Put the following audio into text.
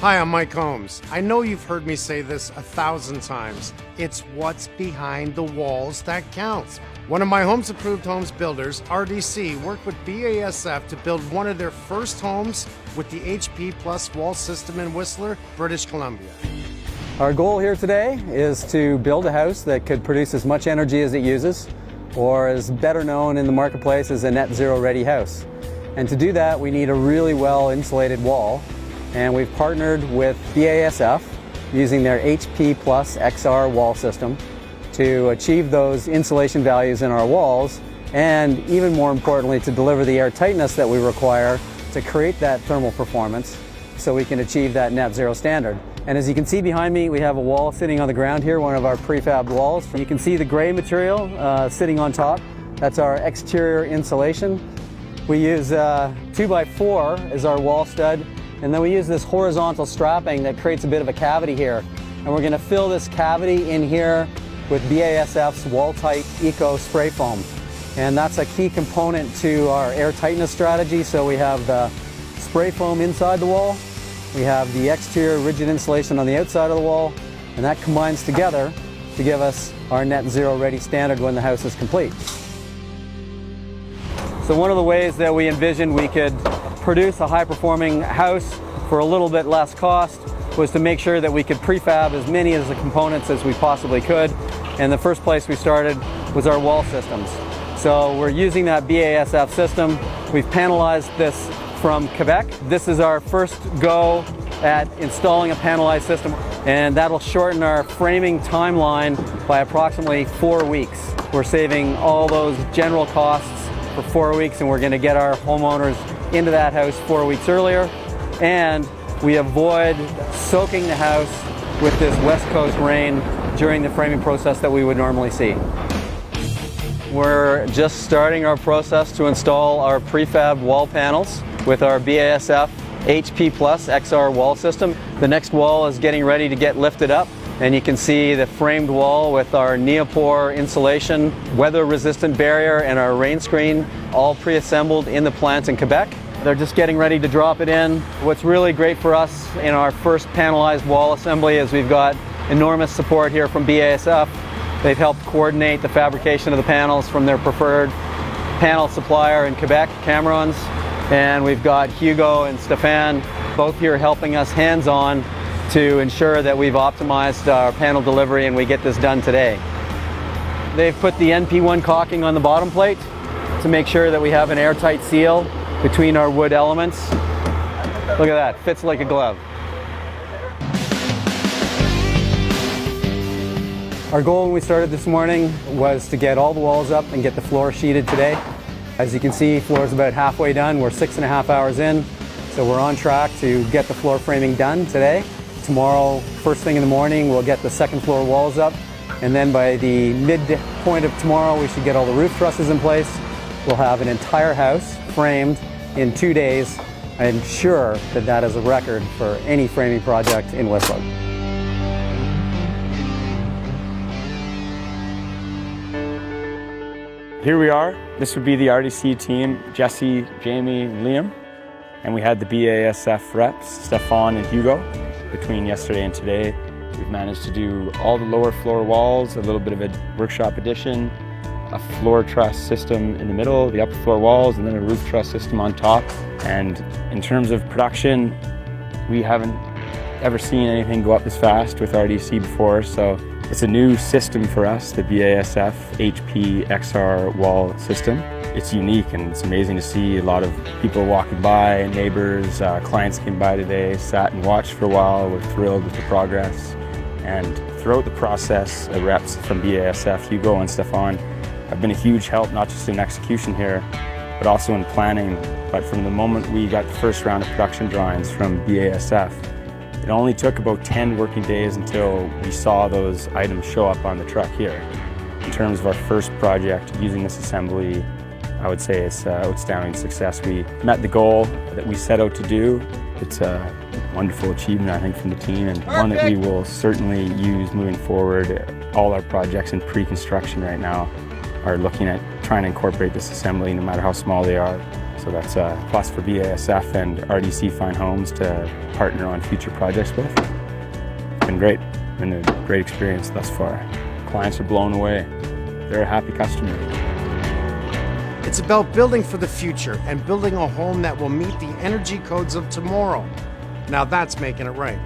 Hi, I'm Mike Holmes. I know you've heard me say this 1,000 times. It's what's behind the walls that counts. One of my Holmes Approved Homes builders, RDC, worked with BASF to build one of their first homes with the HP Plus wall system in Whistler, British Columbia. Our goal here today is to build a house that could produce as much energy as it uses, or is better known in the marketplace as a net zero ready house. And to do that, we need a really well insulated wall. And we've partnered with BASF using their HP Plus XR wall system to achieve those insulation values in our walls, and even more importantly, to deliver the air tightness that we require to create that thermal performance so we can achieve that net zero standard. And as you can see behind me, we have a wall sitting on the ground here, one of our prefabbed walls. You can see the gray material sitting on top. That's our exterior insulation. We use 2x4 as our wall stud. And then we use this horizontal strapping that creates a bit of a cavity here. And we're going to fill this cavity in here with BASF's wall-tight Eco spray foam. And that's a key component to our air tightness strategy. So we have the spray foam inside the wall, we have the exterior rigid insulation on the outside of the wall, and that combines together to give us our net zero ready standard when the house is complete. So one of the ways that we envisioned we could produce a high-performing house for a little bit less cost was to make sure that we could prefab as many of the components as we possibly could. And the first place we started was our wall systems. So we're using that BASF system. We've panelized this from Quebec. This is our first go at installing a panelized system, and that'll shorten our framing timeline by approximately 4 weeks. We're saving all those general costs for 4 weeks, and we're going to get our homeowners into that house 4 weeks earlier, and we avoid soaking the house with this West Coast rain during the framing process that we would normally see. We're just starting our process to install our prefab wall panels with our BASF HP Plus XR wall system. The next wall is getting ready to get lifted up, and you can see the framed wall with our Neopore insulation, weather-resistant barrier, and our rain screen, all pre-assembled in the plant in Quebec. They're just getting ready to drop it in. What's really great for us in our first panelized wall assembly is we've got enormous support here from BASF. They've helped coordinate the fabrication of the panels from their preferred panel supplier in Quebec, Camerons. And we've got Hugo and Stefan, both here helping us hands-on to ensure that we've optimized our panel delivery and we get this done today. They've put the NP1 caulking on the bottom plate to make sure that we have an airtight seal between our wood elements. Look at that, fits like a glove. Our goal when we started this morning was to get all the walls up and get the floor sheeted today. As you can see, floor is about halfway done. We're 6.5 hours in, so we're on track to get the floor framing done today. Tomorrow, first thing in the morning, we'll get the second floor walls up, and then by the midpoint of tomorrow, we should get all the roof trusses in place. We'll have an entire house framed in 2 days. I'm sure that that is a record for any framing project in Whistler. Here we are. This would be the RDC team, Jesse, Jamie, and Liam. And we had the BASF reps, Stefan and Hugo. Between yesterday and today, we've managed to do all the lower floor walls, a little bit of a workshop addition, a floor truss system in the middle, the upper floor walls, and then a roof truss system on top. And in terms of production, we haven't ever seen anything go up this fast with RDC before, so it's a new system for us, the BASF HP XR wall system. It's unique and it's amazing to see a lot of people walking by, neighbors, clients came by today, sat and watched for a while, were thrilled with the progress. And throughout the process, the reps from BASF, Hugo and Stefan, have been a huge help, not just in execution here, but also in planning. But from the moment we got the first round of production drawings from BASF, it only took about 10 working days until we saw those items show up on the truck here. In terms of our first project using this assembly, I would say it's an outstanding success. We met the goal that we set out to do. It's a wonderful achievement, I think, from the team, and one that we will certainly use moving forward. All our projects in pre-construction right now are looking at trying to incorporate this assembly, no matter how small they are. So So that's a plus for BASF and RDC Fine Homes to partner on future projects with. It's been great. Been a great experience thus far. Clients are blown away. They're a happy customer. It's about building for the future and building a home that will meet the energy codes of tomorrow. Now that's making it right.